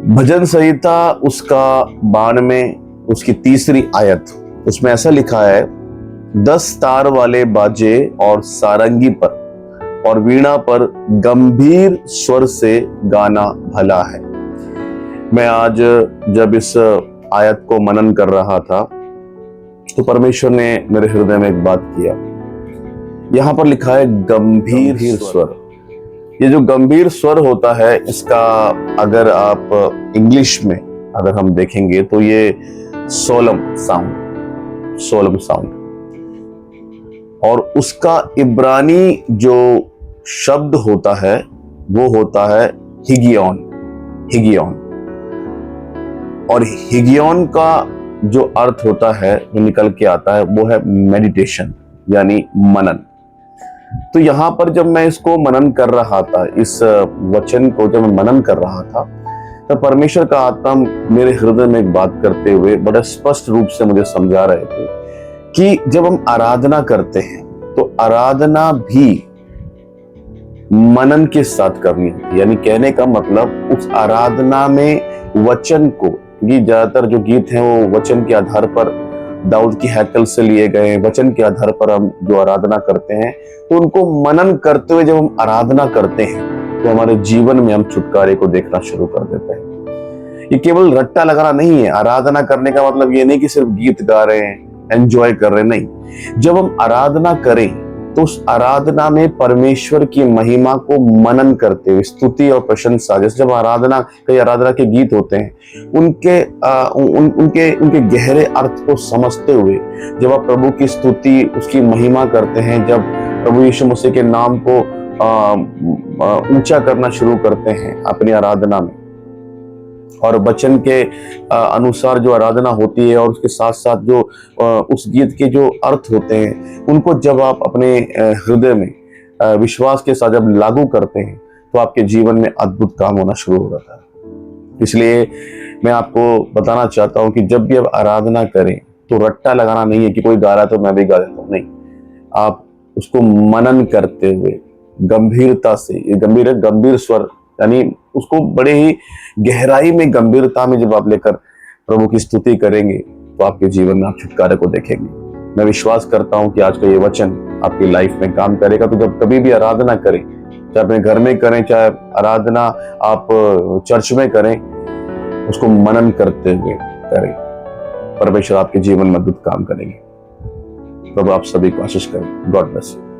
भजन संहिता उसका 92 उसकी तीसरी आयत, उसमें ऐसा लिखा है, 10 तार वाले बाजे और सारंगी पर और वीणा पर गंभीर स्वर से गाना भला है। मैं आज जब इस आयत को मनन कर रहा था तो परमेश्वर ने मेरे हृदय में एक बात किया। यहां पर लिखा है गंभीर स्वर। ये जो गंभीर स्वर होता है, इसका अगर आप इंग्लिश में अगर हम देखेंगे तो ये सोलम साउंड, और उसका इब्रानी जो शब्द होता है वो होता है हिगियोन। और हिगियोन का जो अर्थ होता है जो निकल के आता है वो है मेडिटेशन, यानी मनन। तो यहां पर जब मैं इसको मनन कर रहा था, इस वचन को जब मैं मनन कर रहा था, तो परमेश्वर का आत्मा मेरे हृदय में एक बात करते हुए बड़ा स्पष्ट रूप से मुझे समझा रहे थे कि जब हम आराधना करते हैं तो आराधना भी मनन के साथ करनी होती है। यानी कहने का मतलब उस आराधना में वचन को, क्योंकि ज्यादातर जो गीत हैं वो वचन के आधार पर दाऊद की हैकल से लिए गए, वचन के आधार पर हम जो आराधना करते हैं, तो उनको मनन करते हुए जब हम आराधना करते हैं तो हमारे जीवन में हम छुटकारे को देखना शुरू कर देते हैं। ये केवल रट्टा लगाना नहीं है। आराधना करने का मतलब ये नहीं कि सिर्फ गीत गा रहे हैं, एंजॉय कर रहे हैं, नहीं। जब हम आराधना करें तो उस आराधना में परमेश्वर की महिमा को मनन करते हुए, स्तुति और प्रशंसा, जैसे जब कई आराधना के गीत होते हैं, उनके गहरे अर्थ को समझते हुए जब आप प्रभु की स्तुति, उसकी महिमा करते हैं, जब प्रभु यीशु मसीह के नाम को ऊंचा करना शुरू करते हैं अपनी आराधना में, और वचन के अनुसार जो आराधना होती है और उसके साथ साथ जो उस गीत के जो अर्थ होते हैं, उनको जब आप अपने हृदय में विश्वास के साथ जब लागू करते हैं तो आपके जीवन में अद्भुत काम होना शुरू हो जाता है। इसलिए मैं आपको बताना चाहता हूं कि जब भी आप आराधना करें तो रट्टा लगाना नहीं है कि कोई गा रहा है तो मैं भी गा देता हूं, नहीं। आप उसको मनन करते हुए गंभीरता से, ये गंभीर स्वर, यानी उसको बड़े ही गहराई में, गंभीरता में जब आप लेकर प्रभु की स्तुति करेंगे तो आपके जीवन में आप छुटकारे को देखेंगे। मैं विश्वास करता हूं कि आज का ये वचन आपकी लाइफ में काम करेगा। तो जब कभी भी आराधना करें, चाहे अपने घर में करें, चाहे आराधना आप चर्च में करें, उसको मनन करते हुए करें। परमेश्वर आपके जीवन में अद्भुत काम करेंगे। प्रभु आप सभी को आशीष करें। God bless you.